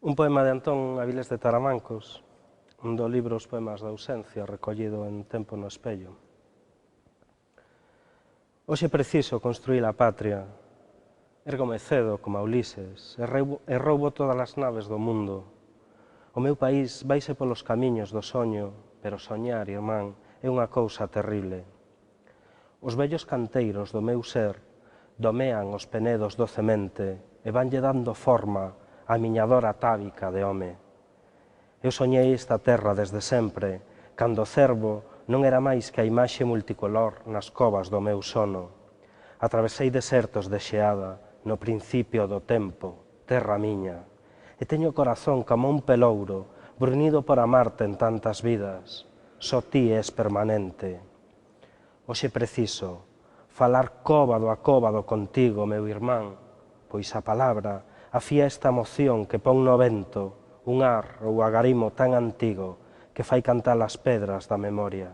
Un poema de Antón Avilés de Taramancos, do libro Os poemas da ausencia, recollido en Tempo no espello. Hoxe preciso construir a patria, érgome cedo como a Ulises, e roubo todas as naves do mundo. O meu país vaise polos camiños do soño, pero soñar, irmán, é unha cousa terrible. Os vellos canteiros do meu ser domean os penedos docemente e vanlle dando forma a miña dor atávica de home. Eu soñei esta terra desde sempre, cando o cervo non era máis que a imaxe multicolor nas covas do meu sono. Atravesei desertos de xeada no principio do tempo, terra miña, e teño o corazón como un pelouro, brunido por amarte en tantas vidas. Só ti és permanente. Hoxe preciso falar cóbado a cóbado contigo, meu irmán, pois a palabra afía esta emoción que pon no vento un ar ou agarimo tan antigo que fai cantar as pedras da memoria.